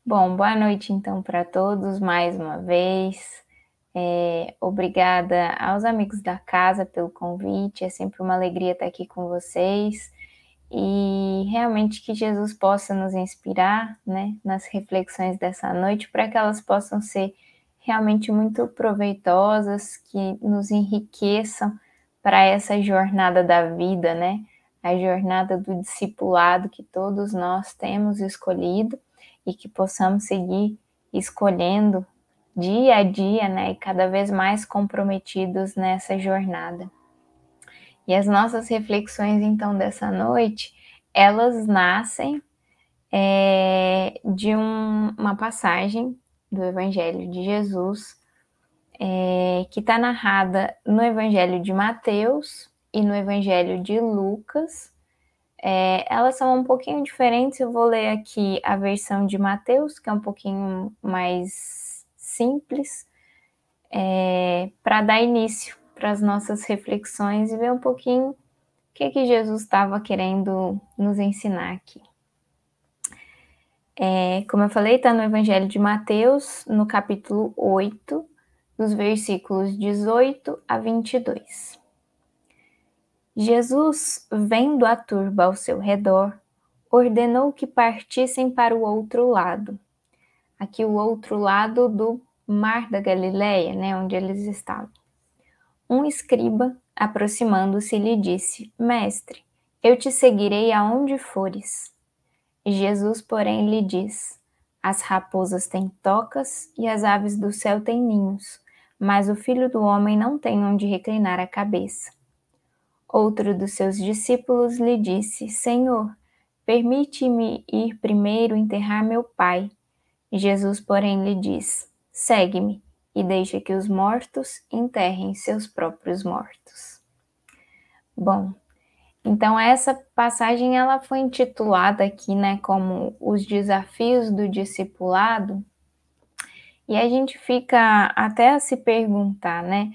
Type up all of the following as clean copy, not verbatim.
Bom, boa noite então para todos mais uma vez. Obrigada aos amigos da casa pelo convite, é sempre uma alegria estar aqui com vocês e realmente que Jesus possa nos inspirar, né, nas reflexões dessa noite para que elas possam ser realmente muito proveitosas, que nos enriqueçam para essa jornada da vida, né? A jornada do discipulado que todos nós temos escolhido e que possamos seguir escolhendo dia a dia, né, e cada vez mais comprometidos nessa jornada. E as nossas reflexões, então, dessa noite, elas nascem de uma passagem do Evangelho de Jesus, que está narrada no Evangelho de Mateus e no Evangelho de Lucas. Elas são um pouquinho diferentes, eu vou ler aqui a versão de Mateus, que é um pouquinho mais simples, para dar início para as nossas reflexões e ver um pouquinho o que Jesus estava querendo nos ensinar aqui. Como eu falei, está no Evangelho de Mateus, no capítulo 8, dos versículos 18 a 22. Jesus, vendo a turba ao seu redor, ordenou que partissem para o outro lado. Aqui o outro lado do Mar da Galileia, né, onde eles estavam. Um escriba, aproximando-se, lhe disse: Mestre, eu te seguirei aonde fores. Jesus, porém, lhe diz: As raposas têm tocas e as aves do céu têm ninhos, mas o Filho do Homem não tem onde reclinar a cabeça. Outro dos seus discípulos lhe disse: Senhor, permite-me ir primeiro enterrar meu pai. Jesus, porém, lhe diz: Segue-me e deixa que os mortos enterrem seus próprios mortos. Bom, então essa passagem ela foi intitulada aqui, né, como os desafios do discipulado, e a gente fica até a se perguntar, né,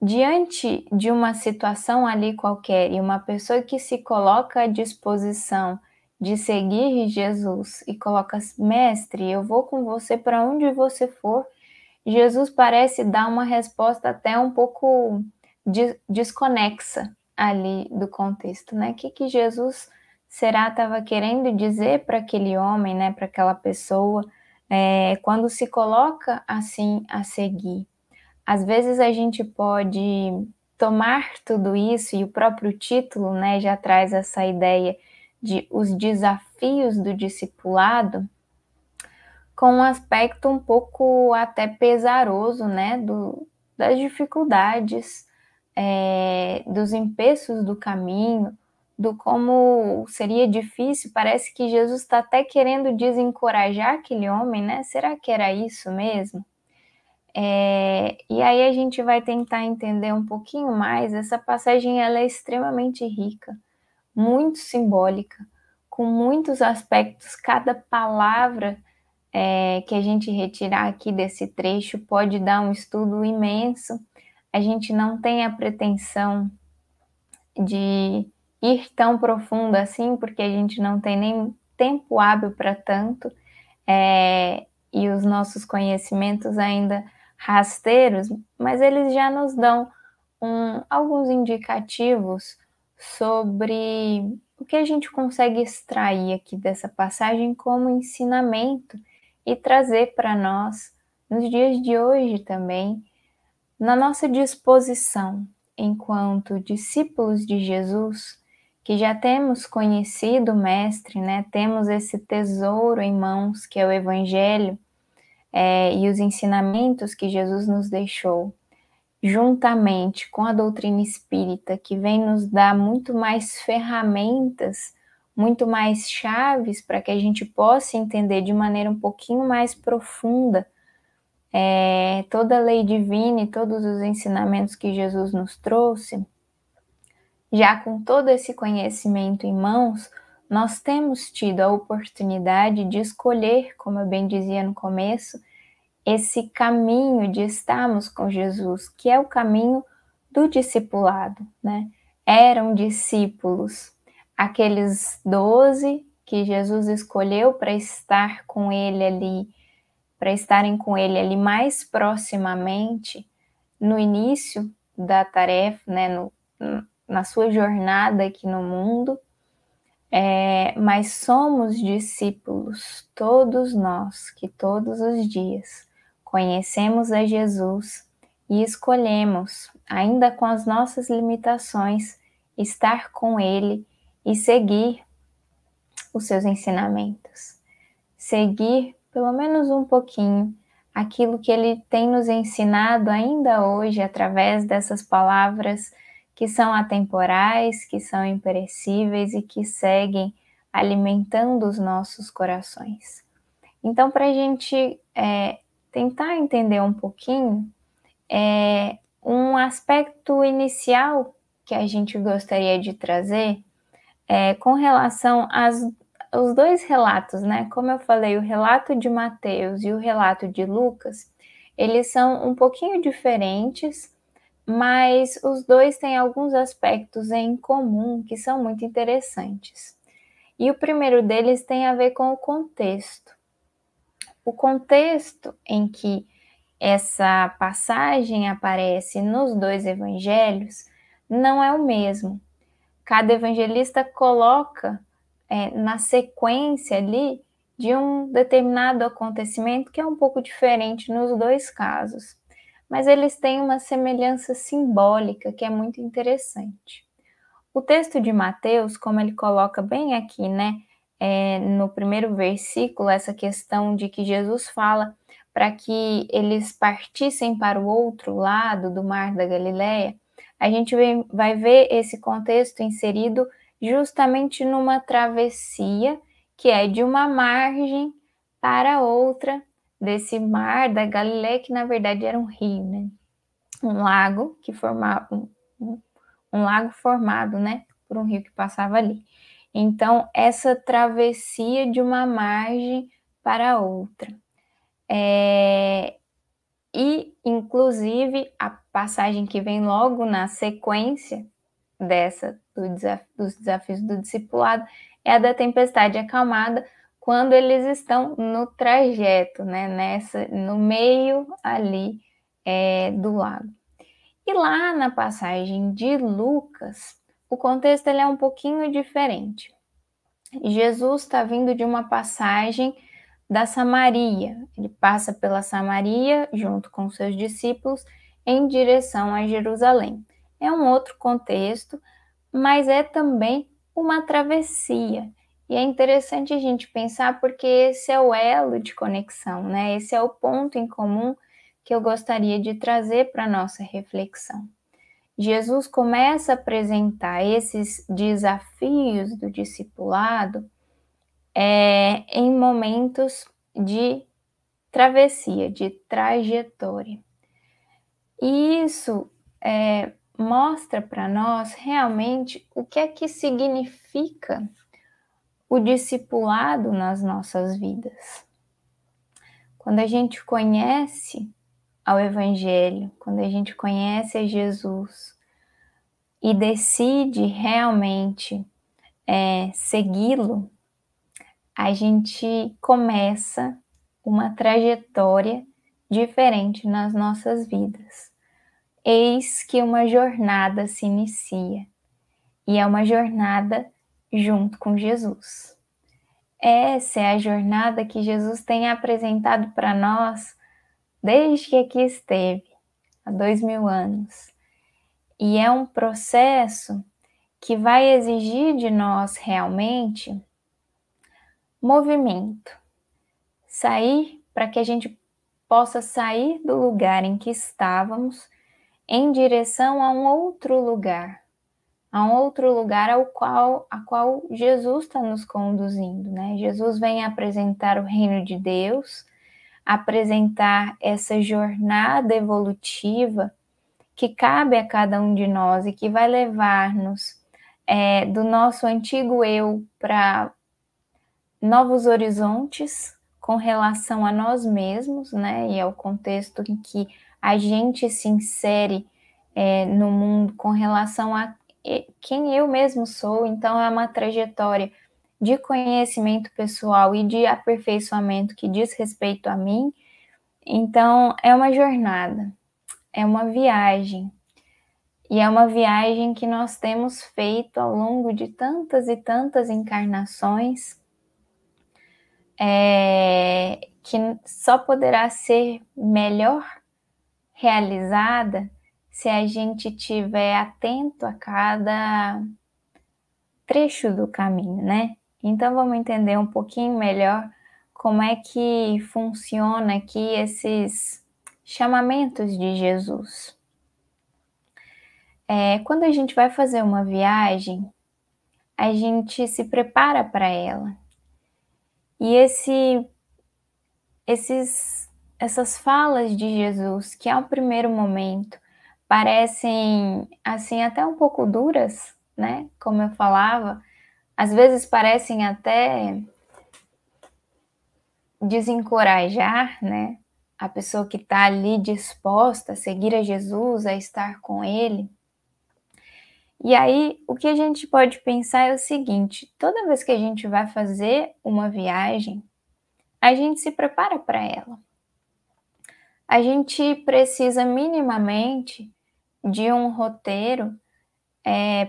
diante de uma situação ali qualquer e uma pessoa que se coloca à disposição de seguir Jesus e coloca: Mestre, eu vou com você para onde você for, Jesus parece dar uma resposta até um pouco desconexa ali do contexto, né? O que Jesus estava querendo dizer para aquele homem, né? Para aquela pessoa, quando se coloca assim a seguir. Às vezes a gente pode tomar tudo isso, e o próprio título, né, já traz essa ideia de os desafios do discipulado, com um aspecto um pouco até pesaroso, né, das dificuldades, dos empeços do caminho, do como seria difícil. Parece que Jesus está até querendo desencorajar aquele homem, né? Será que era isso mesmo? E aí a gente vai tentar entender um pouquinho mais. Essa passagem ela é extremamente rica, muito simbólica, com muitos aspectos. Cada palavra que a gente retirar aqui desse trecho pode dar um estudo imenso. A gente não tem a pretensão de ir tão profundo assim, porque a gente não tem nem tempo hábil para tanto, e os nossos conhecimentos ainda rasteiros, mas eles já nos dão alguns indicativos sobre o que a gente consegue extrair aqui dessa passagem como ensinamento e trazer para nós nos dias de hoje também, na nossa disposição enquanto discípulos de Jesus, que já temos conhecido o Mestre, né? Temos esse tesouro em mãos que é o Evangelho, e os ensinamentos que Jesus nos deixou, juntamente com a doutrina espírita, que vem nos dar muito mais ferramentas, muito mais chaves para que a gente possa entender de maneira um pouquinho mais profunda toda a lei divina e todos os ensinamentos que Jesus nos trouxe. Já com todo esse conhecimento em mãos, nós temos tido a oportunidade de escolher, como eu bem dizia no começo, esse caminho de estarmos com Jesus, que é o caminho do discipulado, né? Eram discípulos aqueles 12 que Jesus escolheu para estar com ele ali, para estarem com ele ali mais proximamente no início da tarefa, né, na sua jornada aqui no mundo, mas somos discípulos, todos nós, que todos os dias conhecemos a Jesus e escolhemos, ainda com as nossas limitações, estar com Ele e seguir os seus ensinamentos. Seguir, pelo menos um pouquinho, aquilo que Ele tem nos ensinado ainda hoje, através dessas palavras que são atemporais, que são imperecíveis e que seguem alimentando os nossos corações. Então, para a gente tentar entender um pouquinho, um aspecto inicial que a gente gostaria de trazer com relação aos dois relatos, né? Como eu falei, o relato de Mateus e o relato de Lucas, eles são um pouquinho diferentes, mas os dois têm alguns aspectos em comum que são muito interessantes. E o primeiro deles tem a ver com o contexto. O contexto em que essa passagem aparece nos dois evangelhos não é o mesmo. Cada evangelista coloca na sequência ali de um determinado acontecimento que é um pouco diferente nos dois casos, mas eles têm uma semelhança simbólica que é muito interessante. O texto de Mateus, como ele coloca bem aqui, né, no primeiro versículo, essa questão de que Jesus fala para que eles partissem para o outro lado do mar da Galileia, a gente vai ver esse contexto inserido justamente numa travessia que é de uma margem para outra desse mar da Galileia, que na verdade era um rio, né? Um lago que formava um lago formado, né, por um rio que passava ali. Então, essa travessia de uma margem para outra. E, inclusive, a passagem que vem logo na sequência dos desafios do discipulado é a da tempestade acalmada, quando eles estão no trajeto, né, no meio ali do lago. E lá na passagem de Lucas, o contexto ele é um pouquinho diferente. Jesus está vindo de uma passagem da Samaria. Ele passa pela Samaria junto com seus discípulos em direção a Jerusalém. É um outro contexto, mas é também uma travessia. E é interessante a gente pensar porque esse é o elo de conexão, né? Esse é o ponto em comum que eu gostaria de trazer para a nossa reflexão. Jesus começa a apresentar esses desafios do discipulado em momentos de travessia, de trajetória. E isso mostra para nós realmente o que é que significa o discipulado nas nossas vidas. Quando a gente conhece ao Evangelho, quando a gente conhece a Jesus e decide realmente segui-lo, a gente começa uma trajetória diferente nas nossas vidas. Eis que uma jornada se inicia, e é uma jornada junto com Jesus. Essa é a jornada que Jesus tem apresentado para nós desde que aqui esteve, há 2000 anos. E é um processo que vai exigir de nós realmente movimento. Sair para que a gente possa sair do lugar em que estávamos em direção a um outro lugar a qual Jesus está nos conduzindo, né? Jesus vem apresentar o reino de Deus, apresentar essa jornada evolutiva que cabe a cada um de nós e que vai levar-nos do nosso antigo eu para novos horizontes com relação a nós mesmos, né? E ao contexto em que a gente se insere no mundo com relação a quem eu mesmo sou. Então é uma trajetória de conhecimento pessoal e de aperfeiçoamento que diz respeito a mim. Então, é uma jornada, é uma viagem. E é uma viagem que nós temos feito ao longo de tantas e tantas encarnações, que só poderá ser melhor realizada se a gente estiver atento a cada trecho do caminho, né? Então vamos entender um pouquinho melhor como é que funciona aqui esses chamamentos de Jesus. Quando a gente vai fazer uma viagem, a gente se prepara para ela. E essas falas de Jesus, que ao primeiro momento parecem assim até um pouco duras, né? Como eu falava, às vezes parecem até desencorajar, né? A pessoa que está ali disposta a seguir a Jesus, a estar com Ele. E aí, o que a gente pode pensar é o seguinte: toda vez que a gente vai fazer uma viagem, a gente se prepara para ela. A gente precisa minimamente de um roteiro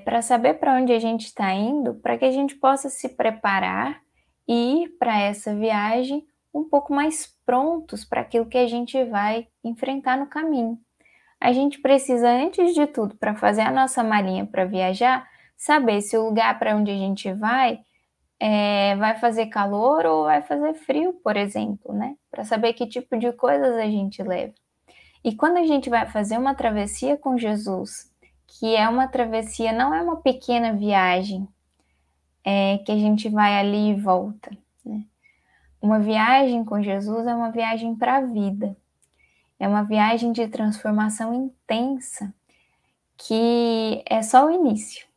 para saber para onde a gente está indo, para que a gente possa se preparar e ir para essa viagem um pouco mais prontos para aquilo que a gente vai enfrentar no caminho. A gente precisa, antes de tudo, para fazer a nossa malinha para viajar, saber se o lugar para onde a gente vai fazer calor ou vai fazer frio, por exemplo, né? Para saber que tipo de coisas a gente leva. E quando a gente vai fazer uma travessia com Jesus, que é uma travessia, não é uma pequena viagem, que a gente vai ali e volta, né? Uma viagem com Jesus é uma viagem para a vida. É uma viagem de transformação intensa, que é só o início.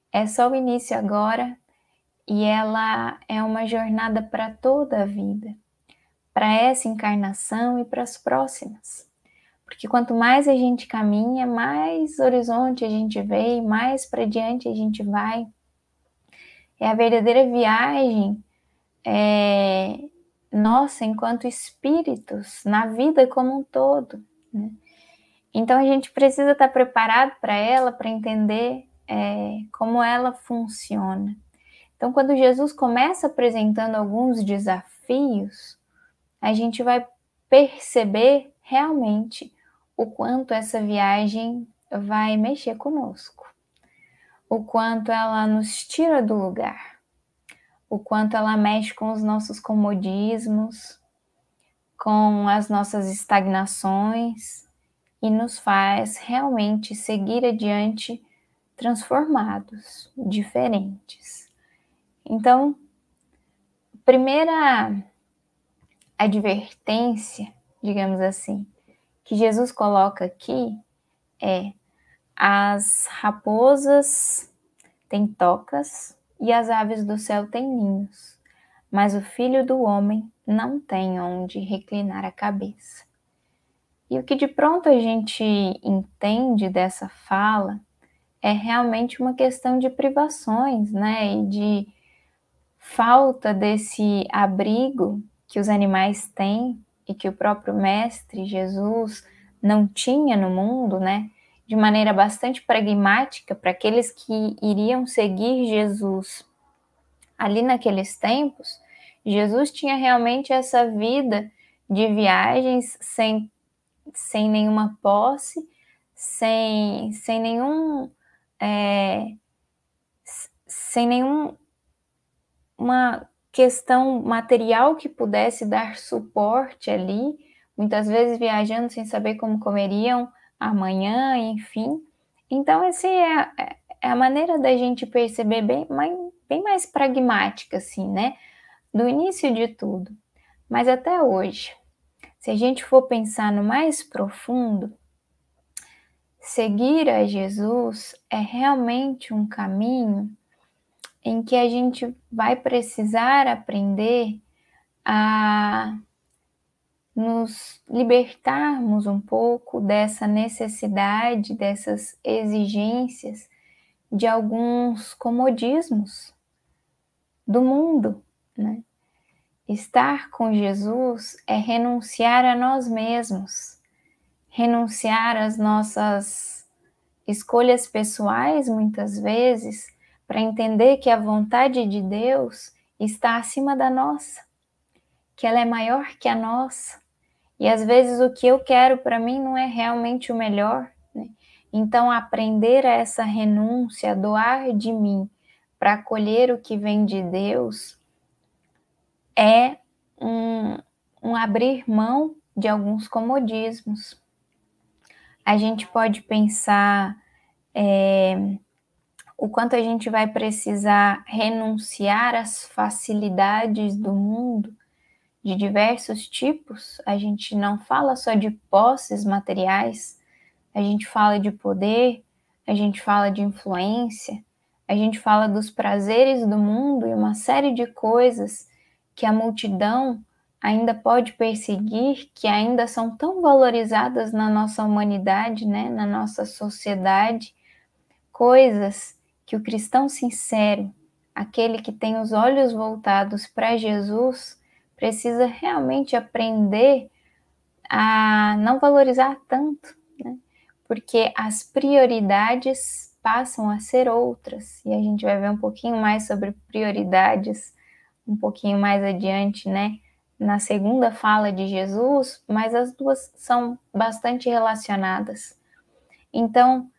É só o início agora, e ela é uma jornada para toda a vida, para essa encarnação e para as próximas. Porque quanto mais a gente caminha, mais horizonte a gente vê e mais para diante a gente vai. É a verdadeira viagem nossa enquanto espíritos, na vida como um todo, né? Então a gente precisa estar preparado para ela, para entender como ela funciona. Então, quando Jesus começa apresentando alguns desafios, a gente vai perceber realmente o quanto essa viagem vai mexer conosco, o quanto ela nos tira do lugar, o quanto ela mexe com os nossos comodismos, com as nossas estagnações e nos faz realmente seguir adiante transformados, diferentes. Então, primeira advertência, digamos assim, que Jesus coloca aqui é: as raposas têm tocas e as aves do céu têm ninhos, mas o Filho do Homem não tem onde reclinar a cabeça. E o que de pronto a gente entende dessa fala é realmente uma questão de privações, né? E de falta desse abrigo que os animais têm e que o próprio Mestre Jesus não tinha no mundo, né? De maneira bastante pragmática para aqueles que iriam seguir Jesus ali naqueles tempos. Jesus tinha realmente essa vida de viagens sem nenhuma posse, sem nenhum sem nenhuma questão material que pudesse dar suporte ali, muitas vezes viajando sem saber como comeriam amanhã, enfim. Então, essa é a maneira da gente perceber bem mais pragmática, assim, né? Do início de tudo. Mas até hoje, se a gente for pensar no mais profundo, seguir a Jesus é realmente um caminho em que a gente vai precisar aprender a nos libertarmos um pouco dessa necessidade, dessas exigências de alguns comodismos, do mundo, né? Estar com Jesus é renunciar a nós mesmos, renunciar às nossas escolhas pessoais, muitas vezes, para entender que a vontade de Deus está acima da nossa, que ela é maior que a nossa. E às vezes o que eu quero para mim não é realmente o melhor, né? Então, aprender a essa renúncia, doar de mim para acolher o que vem de Deus, é um abrir mão de alguns comodismos. A gente pode pensar o quanto a gente vai precisar renunciar às facilidades do mundo, de diversos tipos. A gente não fala só de posses materiais, a gente fala de poder, a gente fala de influência, a gente fala dos prazeres do mundo e uma série de coisas que a multidão ainda pode perseguir, que ainda são tão valorizadas na nossa humanidade, né, na nossa sociedade, coisas que o cristão sincero, aquele que tem os olhos voltados para Jesus, precisa realmente aprender a não valorizar tanto, né? Porque as prioridades passam a ser outras, e a gente vai ver um pouquinho mais sobre prioridades um pouquinho mais adiante, né? Na segunda fala de Jesus, mas as duas são bastante relacionadas. Então,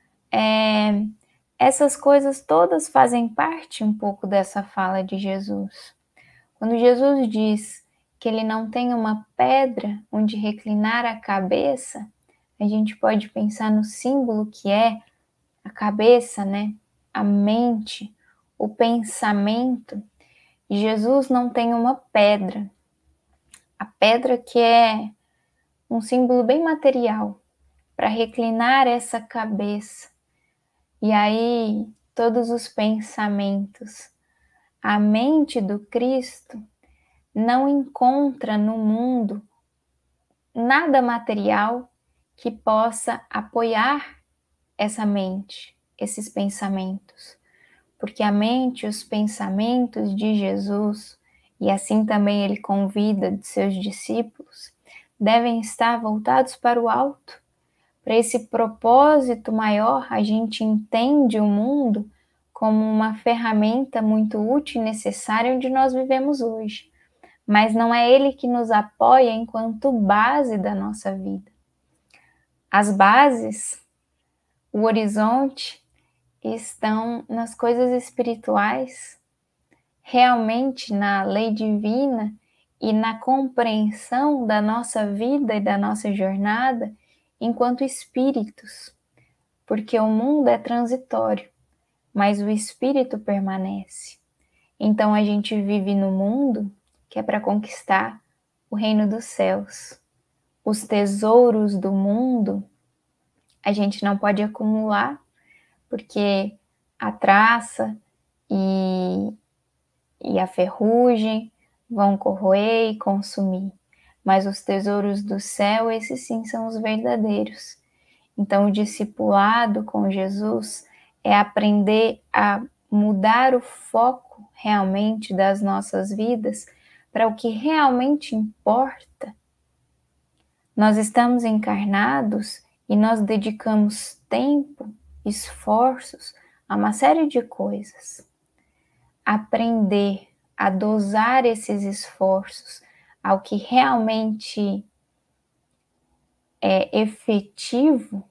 essas coisas todas fazem parte um pouco dessa fala de Jesus. Quando Jesus diz que ele não tem uma pedra onde reclinar a cabeça, a gente pode pensar no símbolo que é a cabeça, né? A mente, o pensamento. E Jesus não tem uma pedra. A pedra que é um símbolo bem material para reclinar essa cabeça. E aí, todos os pensamentos. A mente do Cristo não encontra no mundo nada material que possa apoiar essa mente, esses pensamentos. Porque a mente e os pensamentos de Jesus, e assim também ele convida de seus discípulos, devem estar voltados para o alto. Para esse propósito maior, a gente entende o mundo como uma ferramenta muito útil e necessária onde nós vivemos hoje. Mas não é ele que nos apoia enquanto base da nossa vida. As bases, o horizonte, estão nas coisas espirituais, realmente na lei divina e na compreensão da nossa vida e da nossa jornada enquanto espíritos, porque o mundo é transitório, mas o espírito permanece. Então a gente vive no mundo que é para conquistar o reino dos céus. Os tesouros do mundo a gente não pode acumular, porque a traça e a ferrugem vão corroer e consumir. Mas os tesouros do céu, esses sim são os verdadeiros. Então, o discipulado com Jesus é aprender a mudar o foco realmente das nossas vidas para o que realmente importa. Nós estamos encarnados e nós dedicamos tempo, esforços a uma série de coisas. Aprender a dosar esses esforços ao que realmente é efetivo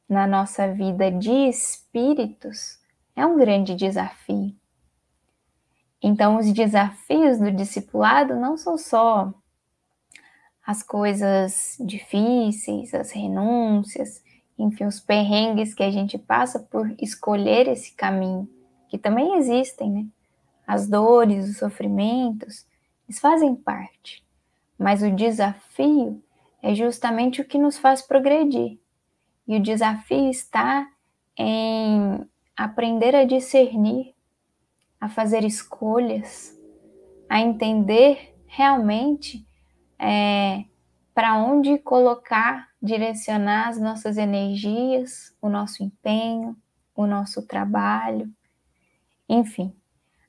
na nossa vida de espíritos é um grande desafio. Então, os desafios do discipulado não são só as coisas difíceis, as renúncias, enfim, os perrengues que a gente passa por escolher esse caminho, que também existem, né? As dores, os sofrimentos, eles fazem parte. Mas o desafio é justamente o que nos faz progredir. E o desafio está em aprender a discernir, a fazer escolhas, a entender realmente para onde colocar, direcionar as nossas energias, o nosso empenho, o nosso trabalho, enfim.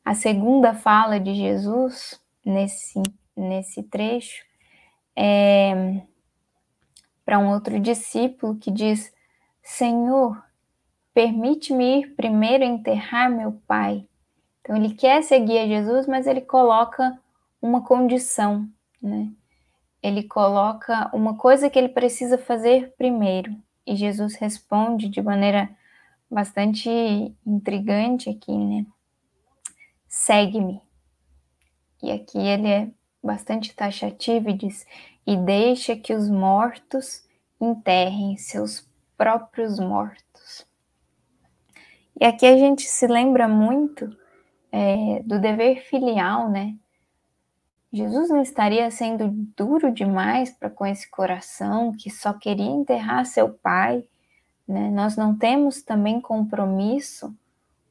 A segunda fala de Jesus nesse trecho é para um outro discípulo que diz: Senhor, permite-me ir primeiro enterrar meu pai. Então ele quer seguir a Jesus, mas ele coloca uma condição, né? Ele coloca uma coisa que ele precisa fazer primeiro. E Jesus responde de maneira bastante intrigante aqui, né? Segue-me. E aqui ele é bastante taxativo e diz: e deixa que os mortos enterrem seus próprios mortos. E aqui a gente se lembra muito do dever filial, né? Jesus não estaria sendo duro demais para com esse coração que só queria enterrar seu pai, né? Nós não temos também compromisso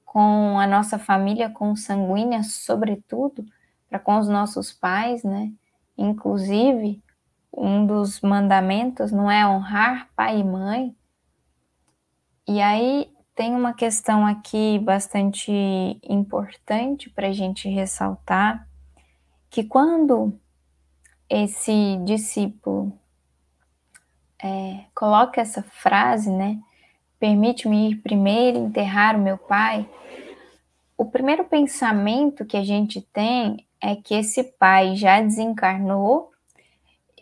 com a nossa família consanguínea, sobretudo para com os nossos pais, né? Inclusive, um dos mandamentos não é honrar pai e mãe. E aí tem uma questão aqui bastante importante para a gente ressaltar, que quando esse discípulo coloca essa frase, né? Permite-me ir primeiro enterrar o meu pai. O primeiro pensamento que a gente tem é que esse pai já desencarnou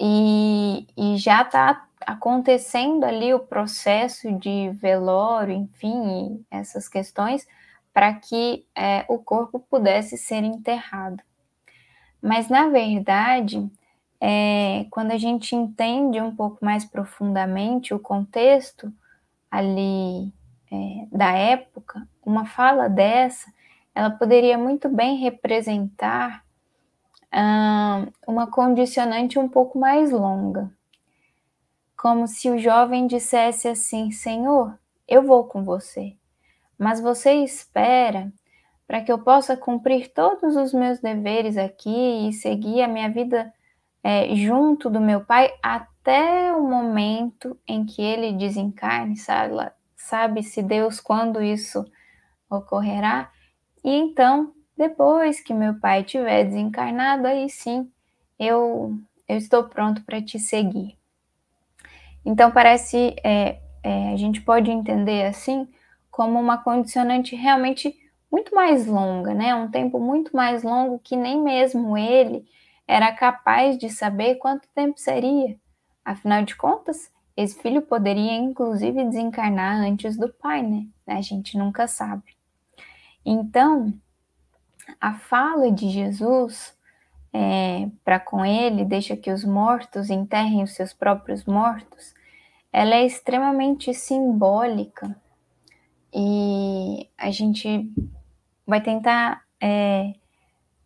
e já está acontecendo ali o processo de velório, enfim, essas questões, para que o corpo pudesse ser enterrado. Mas, na verdade, quando a gente entende um pouco mais profundamente o contexto ali da época, uma fala dessa, ela poderia muito bem representar uma condicionante um pouco mais longa. Como se o jovem dissesse assim: Senhor, eu vou com você, mas você espera para que eu possa cumprir todos os meus deveres aqui e seguir a minha vida junto do meu pai até o momento em que ele desencarne, sabe-se Deus quando isso ocorrerá. E então, depois que meu pai tiver desencarnado, aí sim, eu estou pronto para te seguir. Então parece, a gente pode entender assim, como uma condicionante realmente muito mais longa, né? Um tempo muito mais longo que nem mesmo ele era capaz de saber quanto tempo seria. Afinal de contas, esse filho poderia inclusive desencarnar antes do pai, né? A gente nunca sabe. Então, a fala de Jesus para com ele, deixa que os mortos enterrem os seus próprios mortos, ela é extremamente simbólica e a gente vai tentar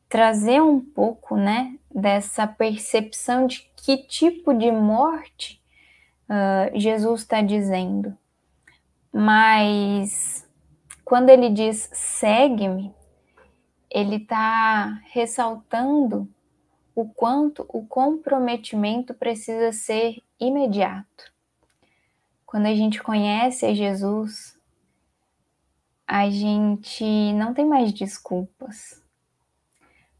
trazer um pouco, né, dessa percepção de que tipo de morte Jesus está dizendo. Mas quando ele diz segue-me, ele está ressaltando o quanto o comprometimento precisa ser imediato. Quando a gente conhece a Jesus, a gente não tem mais desculpas.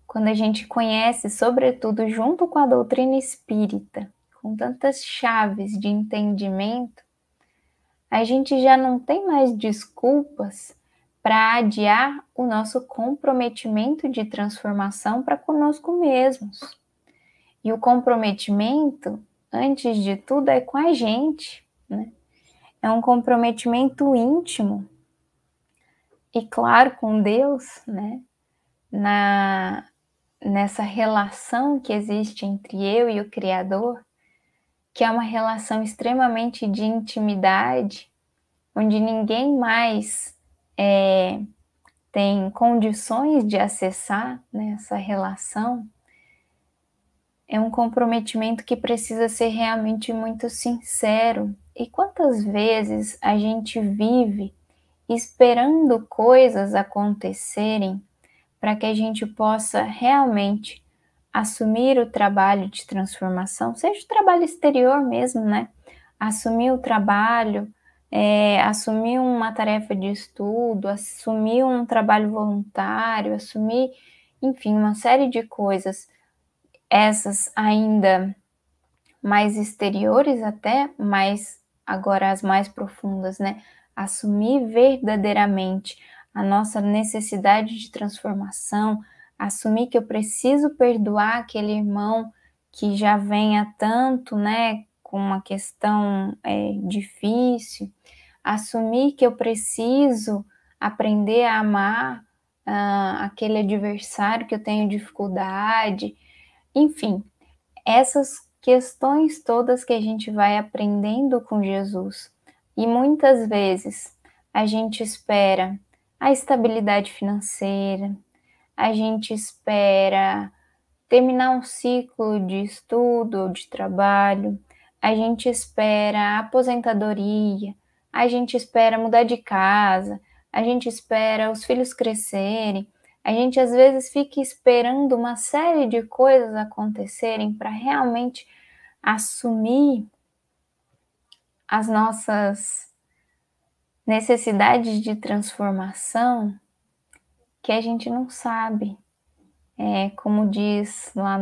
Quando a gente conhece, sobretudo junto com a doutrina espírita, com tantas chaves de entendimento, a gente já não tem mais desculpas para adiar o nosso comprometimento de transformação para conosco mesmos. E o comprometimento, antes de tudo, é com a gente, né? É um comprometimento íntimo e, claro, com Deus, né? Nessa relação que existe entre eu e o Criador, que é uma relação extremamente de intimidade, onde ninguém mais tem condições de acessar, né, essa relação. É um comprometimento que precisa ser realmente muito sincero. E quantas vezes a gente vive esperando coisas acontecerem para que a gente possa realmente assumir o trabalho de transformação, seja o trabalho exterior mesmo, né? Assumir o trabalho assumir uma tarefa de estudo, assumir um trabalho voluntário, assumir, enfim, uma série de coisas, essas ainda mais exteriores até, mas agora as mais profundas, né? Assumir verdadeiramente a nossa necessidade de transformação, assumir que eu preciso perdoar aquele irmão que já vem há tanto, né, com uma questão difícil, assumir que eu preciso aprender a amar aquele adversário que eu tenho dificuldade, enfim, essas questões todas que a gente vai aprendendo com Jesus. E muitas vezes a gente espera a estabilidade financeira, a gente espera terminar um ciclo de estudo ou de trabalho, a gente espera a aposentadoria, a gente espera mudar de casa, a gente espera os filhos crescerem, a gente às vezes fica esperando uma série de coisas acontecerem para realmente assumir as nossas necessidades de transformação que a gente não sabe. Como diz lá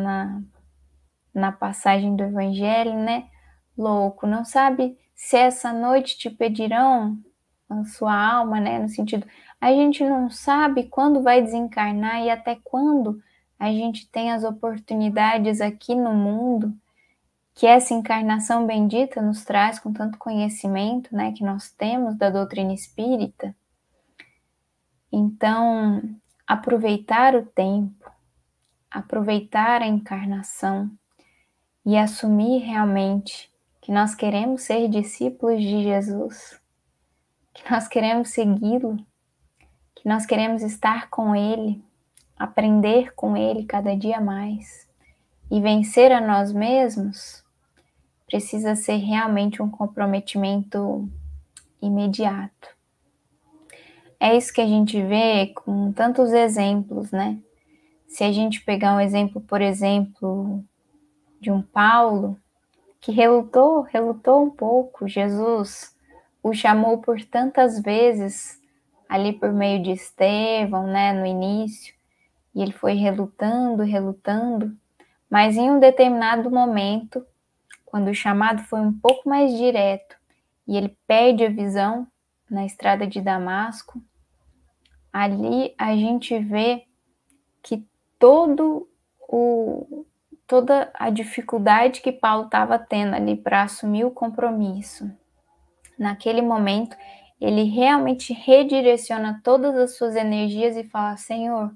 na passagem do Evangelho, né? Louco, não sabe se essa noite te pedirão a sua alma, né? No sentido, a gente não sabe quando vai desencarnar e até quando a gente tem as oportunidades aqui no mundo que essa encarnação bendita nos traz com tanto conhecimento, né? Que nós temos da doutrina espírita. Então, aproveitar o tempo, aproveitar a encarnação, e assumir realmente que nós queremos ser discípulos de Jesus, que nós queremos segui-lo, que nós queremos estar com Ele, aprender com Ele cada dia mais e vencer a nós mesmos, precisa ser realmente um comprometimento imediato. É isso que a gente vê com tantos exemplos, né? Se a gente pegar um exemplo, por exemplo, de um Paulo, que relutou um pouco. Jesus o chamou por tantas vezes ali por meio de Estevão, né, no início, e ele foi relutando, mas em um determinado momento, quando o chamado foi um pouco mais direto e ele perde a visão na estrada de Damasco, ali a gente vê que toda a dificuldade que Paulo estava tendo ali para assumir o compromisso, naquele momento, ele realmente redireciona todas as suas energias e fala: Senhor,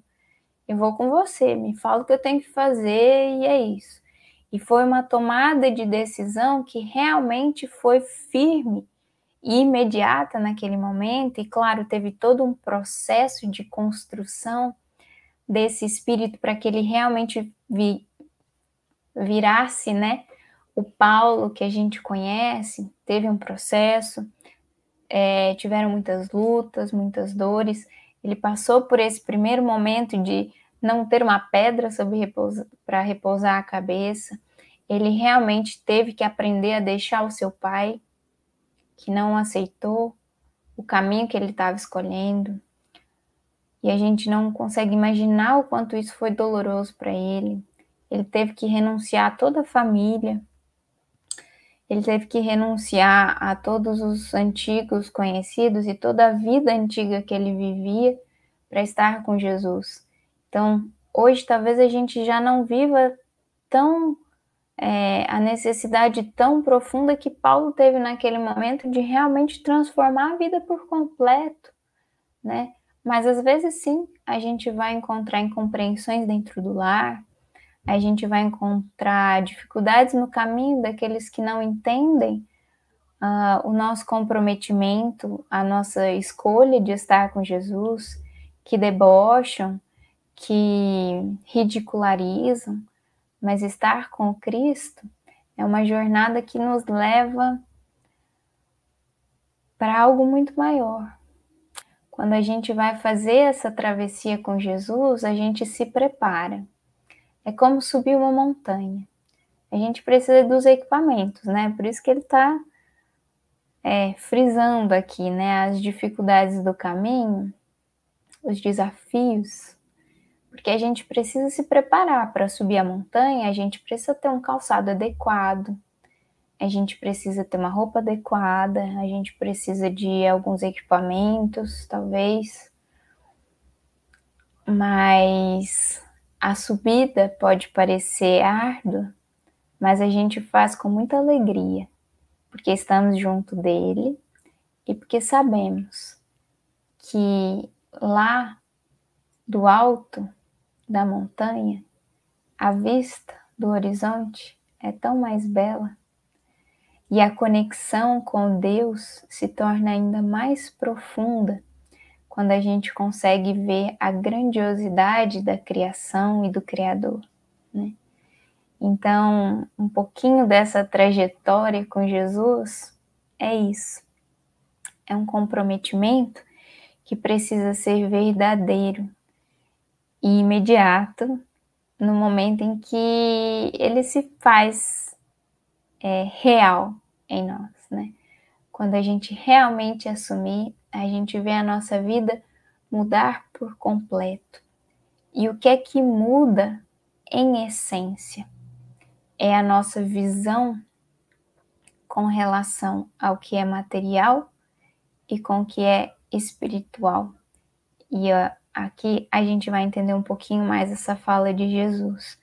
eu vou com você, me fala o que eu tenho que fazer e é isso. E foi uma tomada de decisão que realmente foi firme e imediata naquele momento, e claro, teve todo um processo de construção desse espírito para que ele realmente virasse, né, o Paulo que a gente conhece. Teve um processo, tiveram muitas lutas, muitas dores. Ele passou por esse primeiro momento de não ter uma pedra para repousar a cabeça. Ele realmente teve que aprender a deixar o seu pai, que não aceitou o caminho que ele estava escolhendo. E a gente não consegue imaginar o quanto isso foi doloroso para ele. Ele teve que renunciar a toda a família. Ele teve que renunciar a todos os antigos conhecidos e toda a vida antiga que ele vivia para estar com Jesus. Então, hoje talvez a gente já não viva a necessidade tão profunda que Paulo teve naquele momento de realmente transformar a vida por completo, né? Mas às vezes sim, a gente vai encontrar incompreensões dentro do lar, a gente vai encontrar dificuldades no caminho daqueles que não entendem o nosso comprometimento, a nossa escolha de estar com Jesus, que debocham, que ridicularizam, mas estar com Cristo é uma jornada que nos leva para algo muito maior. Quando a gente vai fazer essa travessia com Jesus, a gente se prepara. É como subir uma montanha. A gente precisa dos equipamentos, né? Por isso que ele está frisando aqui, né, as dificuldades do caminho, os desafios, porque a gente precisa se preparar para subir a montanha, a gente precisa ter um calçado adequado, a gente precisa ter uma roupa adequada, a gente precisa de alguns equipamentos, talvez, mas a subida pode parecer árdua, mas a gente faz com muita alegria, porque estamos junto dele e porque sabemos que lá do alto da montanha, a vista do horizonte é tão mais bela e a conexão com Deus se torna ainda mais profunda quando a gente consegue ver a grandiosidade da criação e do Criador, né? Então, um pouquinho dessa trajetória com Jesus é isso. É um comprometimento que precisa ser verdadeiro e imediato no momento em que ele se faz real em nós, né? Quando a gente realmente assumir, a gente vê a nossa vida mudar por completo. E o que é que muda em essência? É a nossa visão com relação ao que é material e com o que é espiritual. E aqui a gente vai entender um pouquinho mais essa fala de Jesus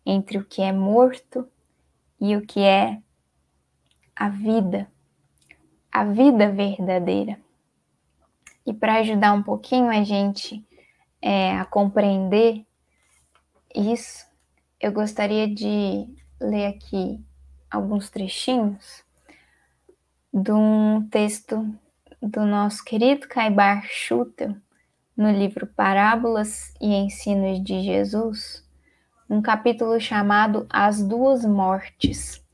entre o que é morto e o que é a vida verdadeira. E para ajudar um pouquinho a gente a compreender isso, eu gostaria de ler aqui alguns trechinhos de um texto do nosso querido Caibar Schutel, no livro Parábolas e Ensinos de Jesus, um capítulo chamado As Duas Mortes,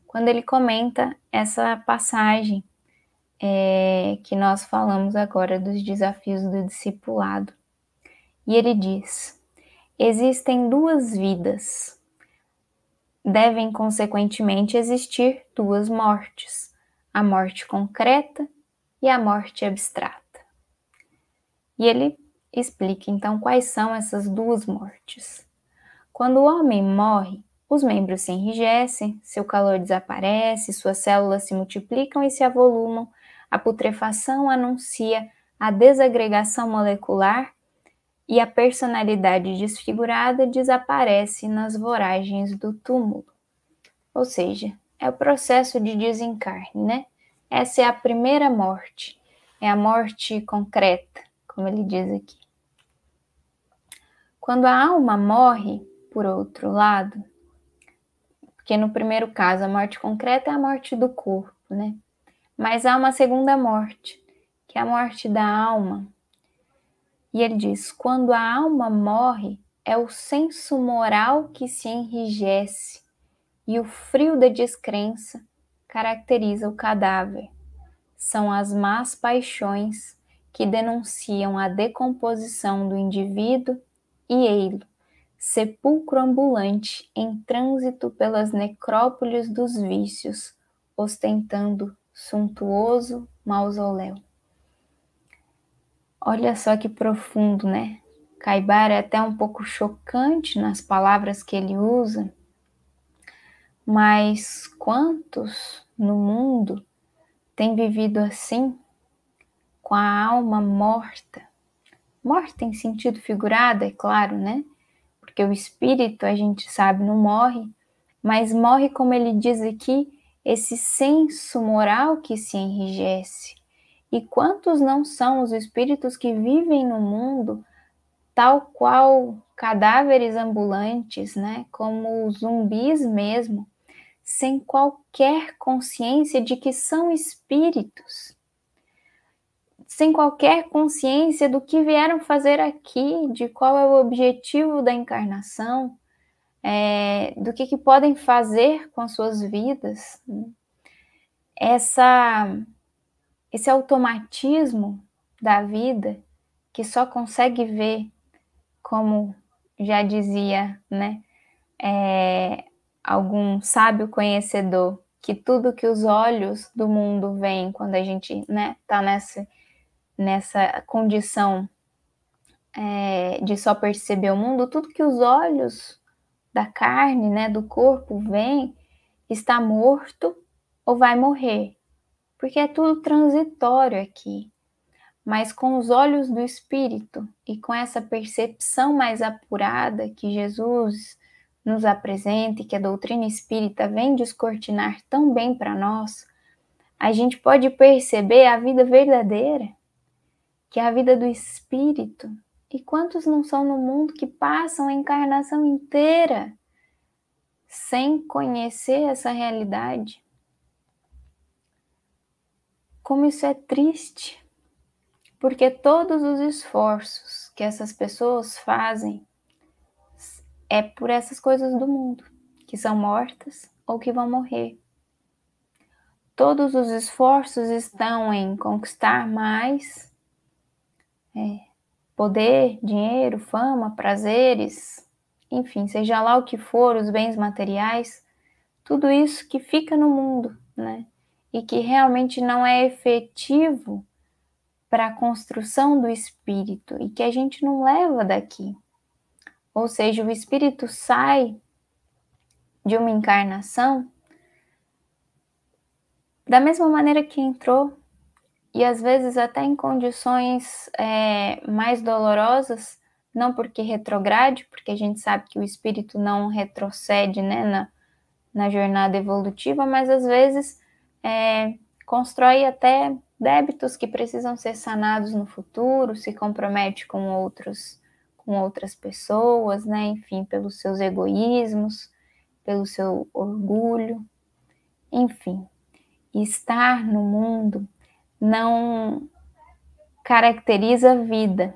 quando ele comenta essa passagem que nós falamos agora dos desafios do discipulado. E ele diz: existem duas vidas, devem consequentemente existir duas mortes, a morte concreta e a morte abstrata. E ele explica então quais são essas duas mortes. Quando o homem morre, os membros se enrijecem, seu calor desaparece, suas células se multiplicam e se avolumam, a putrefação anuncia a desagregação molecular e a personalidade desfigurada desaparece nas voragens do túmulo. Ou seja, é o processo de desencarne, né? Essa é a primeira morte, é a morte concreta, como ele diz aqui. Quando a alma morre, por outro lado, porque no primeiro caso a morte concreta é a morte do corpo, né? Mas há uma segunda morte, que é a morte da alma. E ele diz: quando a alma morre, é o senso moral que se enrijece e o frio da descrença caracteriza o cadáver. São as más paixões que denunciam a decomposição do indivíduo e ei-lo, sepulcro ambulante em trânsito pelas necrópolis dos vícios, ostentando suntuoso mausoléu. Olha só que profundo, né? Caibar é até um pouco chocante nas palavras que ele usa, mas quantos no mundo têm vivido assim, com a alma morta? Morta em sentido figurado, é claro, né? Porque o espírito, a gente sabe, não morre, mas morre, como ele diz aqui, esse senso moral que se enrijece. E quantos não são os espíritos que vivem no mundo tal qual cadáveres ambulantes, né? Como zumbis mesmo, sem qualquer consciência de que são espíritos, sem qualquer consciência do que vieram fazer aqui, de qual é o objetivo da encarnação, do que podem fazer com as suas vidas. Esse automatismo da vida que só consegue ver, como já dizia, né, algum sábio conhecedor, que tudo que os olhos do mundo veem, quando a gente, né, tá nessa condição de só perceber o mundo, tudo que os olhos da carne, né, do corpo veem, está morto ou vai morrer, porque é tudo transitório aqui. Mas com os olhos do Espírito e com essa percepção mais apurada que Jesus nos apresenta e que a doutrina espírita vem descortinar tão bem para nós, a gente pode perceber a vida verdadeira, que é a vida do Espírito. E quantos não são no mundo que passam a encarnação inteira sem conhecer essa realidade? Como isso é triste! Porque todos os esforços que essas pessoas fazem é por essas coisas do mundo, que são mortas ou que vão morrer. Todos os esforços estão em conquistar mais poder, dinheiro, fama, prazeres, enfim, seja lá o que for, os bens materiais, tudo isso que fica no mundo, né? E que realmente não é efetivo para a construção do espírito e que a gente não leva daqui. Ou seja, o espírito sai de uma encarnação da mesma maneira que entrou, e às vezes até em condições mais dolorosas, não porque retrograde, porque a gente sabe que o espírito não retrocede, né, na jornada evolutiva, mas às vezes constrói até débitos que precisam ser sanados no futuro, se compromete com outras pessoas, né, enfim, pelos seus egoísmos, pelo seu orgulho, enfim. Estar no mundo não caracteriza a vida,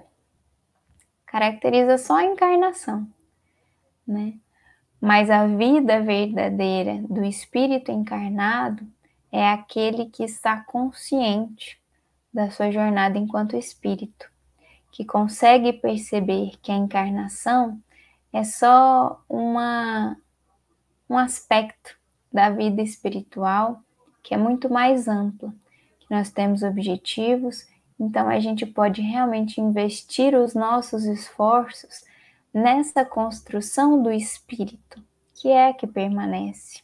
caracteriza só a encarnação, né? Mas a vida verdadeira do espírito encarnado é aquele que está consciente da sua jornada enquanto espírito, que consegue perceber que a encarnação é só um aspecto da vida espiritual que é muito mais ampla, que nós temos objetivos, então a gente pode realmente investir os nossos esforços nessa construção do espírito, que é a que permanece.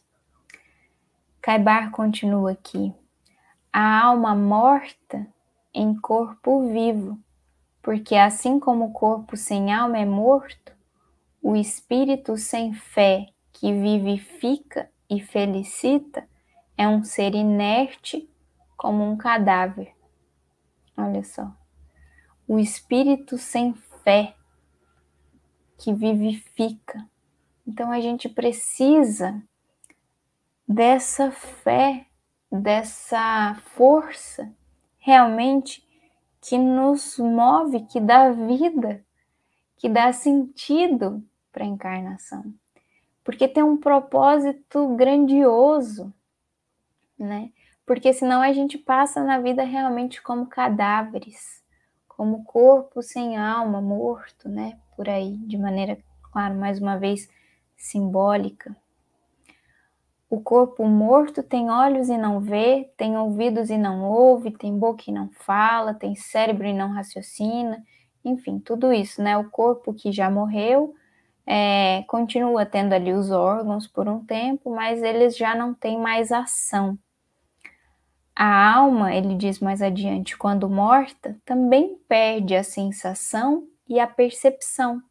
Caibar continua aqui: a alma morta em corpo vivo, porque assim como o corpo sem alma é morto, o espírito sem fé que vivifica e felicita é um ser inerte como um cadáver. Olha só, o espírito sem fé que vivifica. Então a gente precisa dessa fé, dessa força realmente que nos move, que dá vida, que dá sentido para a encarnação. Porque tem um propósito grandioso, né? Porque senão a gente passa na vida realmente como cadáveres, como corpo sem alma, morto, né? Por aí, de maneira, claro, mais uma vez, simbólica. O corpo morto tem olhos e não vê, tem ouvidos e não ouve, tem boca e não fala, tem cérebro e não raciocina, enfim, tudo isso, né? O corpo que já morreu continua tendo ali os órgãos por um tempo, mas eles já não têm mais ação. A alma, ele diz mais adiante, quando morta, também perde a sensação e a percepção.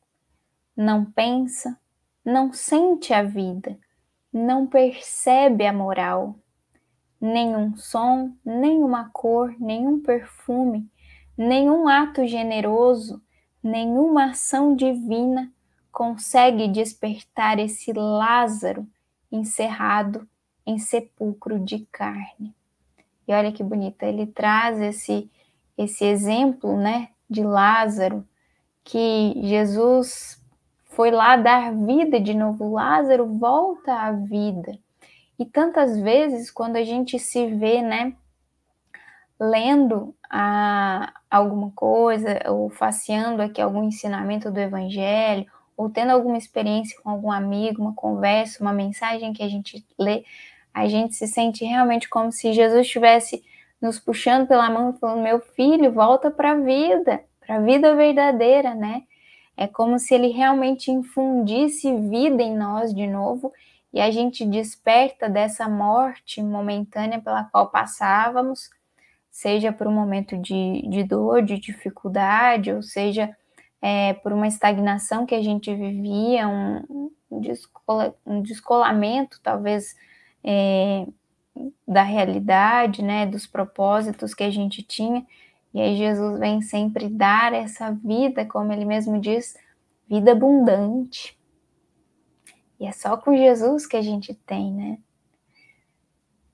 Não pensa, não sente a vida, não percebe a moral. Nenhum som, nenhuma cor, nenhum perfume, nenhum ato generoso, nenhuma ação divina consegue despertar esse Lázaro encerrado em sepulcro de carne. E olha que bonito, ele traz esse exemplo, né, de Lázaro, que Jesus foi lá dar vida de novo. Lázaro volta à vida. E tantas vezes, quando a gente se vê, né, lendo alguma coisa, ou faceando aqui algum ensinamento do Evangelho, ou tendo alguma experiência com algum amigo, uma conversa, uma mensagem que a gente lê, a gente se sente realmente como se Jesus estivesse nos puxando pela mão e falando: meu filho, volta para a vida verdadeira, né? É como se ele realmente infundisse vida em nós de novo e a gente desperta dessa morte momentânea pela qual passávamos, seja por um momento de dor, de dificuldade, ou seja, por uma estagnação que a gente vivia, um descolamento, talvez, da realidade, né, dos propósitos que a gente tinha. E aí Jesus vem sempre dar essa vida, como ele mesmo diz, vida abundante. E é só com Jesus que a gente tem, né?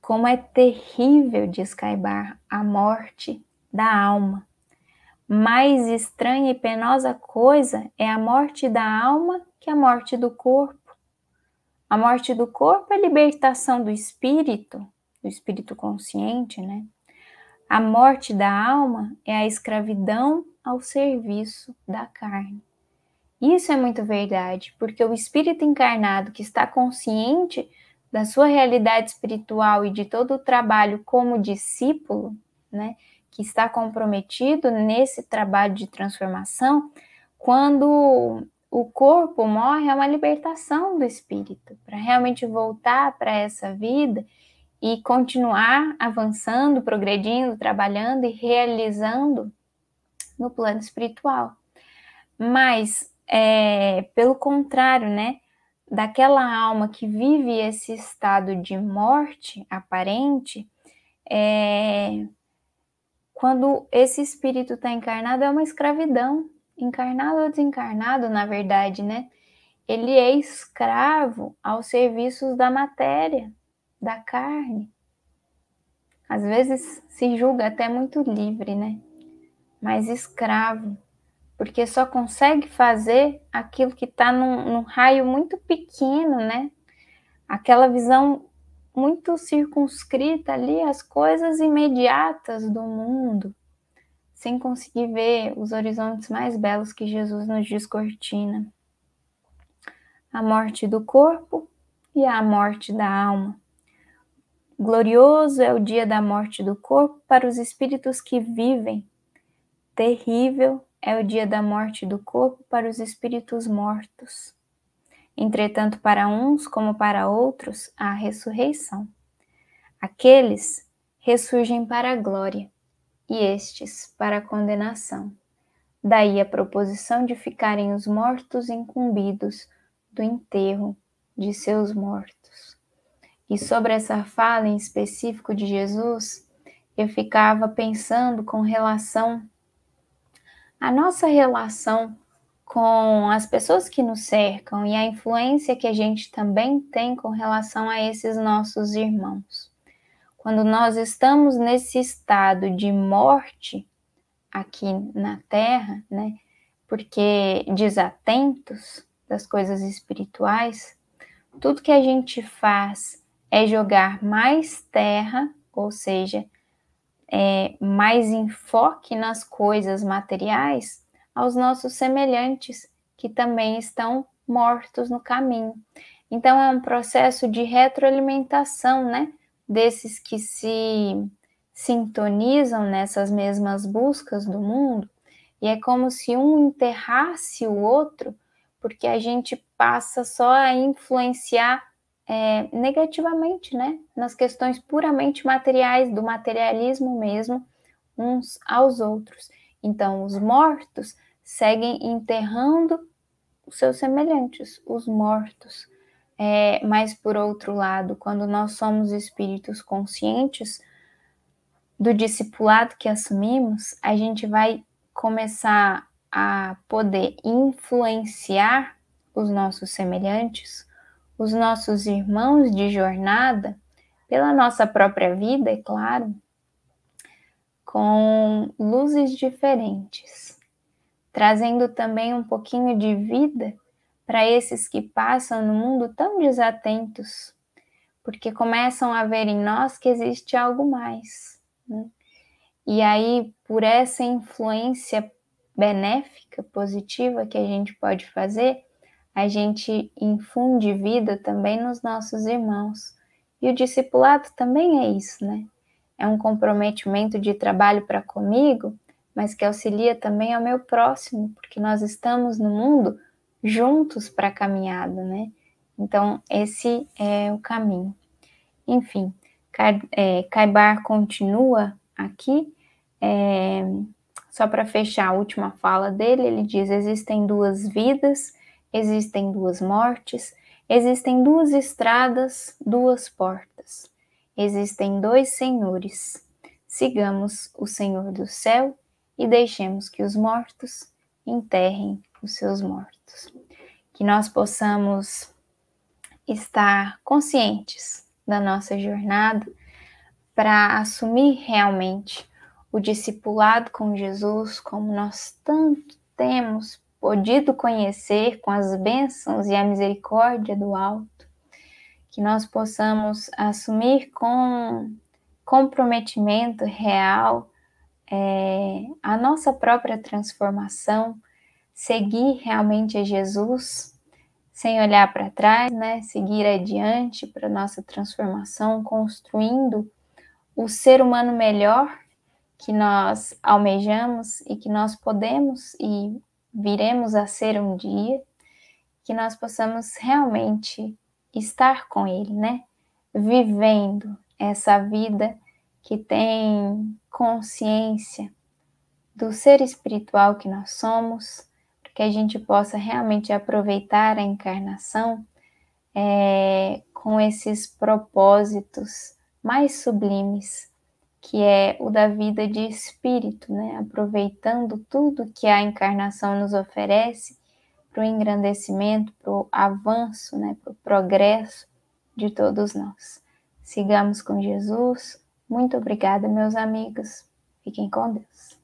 Como é terrível, diz Caibar, a morte da alma. Mais estranha e penosa coisa é a morte da alma que a morte do corpo. A morte do corpo é a libertação do espírito consciente, né? A morte da alma é a escravidão ao serviço da carne. Isso é muito verdade, porque o espírito encarnado que está consciente da sua realidade espiritual e de todo o trabalho como discípulo, né, que está comprometido nesse trabalho de transformação, quando o corpo morre, é uma libertação do espírito, para realmente voltar para essa vida e continuar avançando, progredindo, trabalhando e realizando no plano espiritual. Mas, pelo contrário, né, daquela alma que vive esse estado de morte aparente, quando esse espírito está encarnado, é uma escravidão. Encarnado ou desencarnado, na verdade, né? Ele é escravo aos serviços da matéria, da carne. Às vezes se julga até muito livre, né? Mas escravo, porque só consegue fazer aquilo que está num raio muito pequeno, né? Aquela visão muito circunscrita ali, as coisas imediatas do mundo, sem conseguir ver os horizontes mais belos que Jesus nos descortina. A morte do corpo e a morte da alma. Glorioso é o dia da morte do corpo para os espíritos que vivem. Terrível é o dia da morte do corpo para os espíritos mortos. Entretanto, para uns como para outros, há ressurreição. Aqueles ressurgem para a glória, e estes para a condenação. Daí a proposição de ficarem os mortos incumbidos do enterro de seus mortos. E sobre essa fala em específico de Jesus, eu ficava pensando com relação à nossa relação com as pessoas que nos cercam e a influência que a gente também tem com relação a esses nossos irmãos. Quando nós estamos nesse estado de morte aqui na Terra, né, porque desatentos das coisas espirituais, tudo que a gente faz é jogar mais terra, ou seja, mais enfoque nas coisas materiais aos nossos semelhantes que também estão mortos no caminho. Então é um processo de retroalimentação, né, desses que se sintonizam nessas mesmas buscas do mundo, e é como se um enterrasse o outro, porque a gente passa só a influenciar negativamente, né, nas questões puramente materiais, do materialismo mesmo, uns aos outros. Então, os mortos seguem enterrando os seus semelhantes, os mortos. Mas, por outro lado, quando nós somos espíritos conscientes do discipulado que assumimos, a gente vai começar a poder influenciar os nossos semelhantes, os nossos irmãos de jornada, pela nossa própria vida, é claro, com luzes diferentes, trazendo também um pouquinho de vida para esses que passam no mundo tão desatentos, porque começam a ver em nós que existe algo mais, né? E aí, por essa influência benéfica, positiva que a gente pode fazer, a gente infunde vida também nos nossos irmãos. E o discipulado também é isso, né? É um comprometimento de trabalho para comigo, mas que auxilia também ao meu próximo, porque nós estamos no mundo juntos para a caminhada, né? Então, esse é o caminho. Enfim, Caibar continua aqui, só para fechar a última fala dele, ele diz: existem duas vidas, existem duas mortes, existem duas estradas, duas portas, existem dois senhores. Sigamos o Senhor do céu e deixemos que os mortos enterrem os seus mortos. Que nós possamos estar conscientes da nossa jornada para assumir realmente o discipulado com Jesus, como nós tanto temos podido conhecer com as bênçãos e a misericórdia do alto, que nós possamos assumir com comprometimento real a nossa própria transformação, seguir realmente a Jesus, sem olhar para trás, né? Seguir adiante para nossa transformação, construindo o ser humano melhor que nós almejamos e que nós podemos e viremos a ser um dia, que nós possamos realmente estar com Ele, né? Vivendo essa vida que tem consciência do ser espiritual que nós somos, para que a gente possa realmente aproveitar a encarnação com esses propósitos mais sublimes, que é o da vida de espírito, né? Aproveitando tudo que a encarnação nos oferece para o engrandecimento, para o avanço, né? Para o progresso de todos nós. Sigamos com Jesus. Muito obrigada, meus amigos. Fiquem com Deus.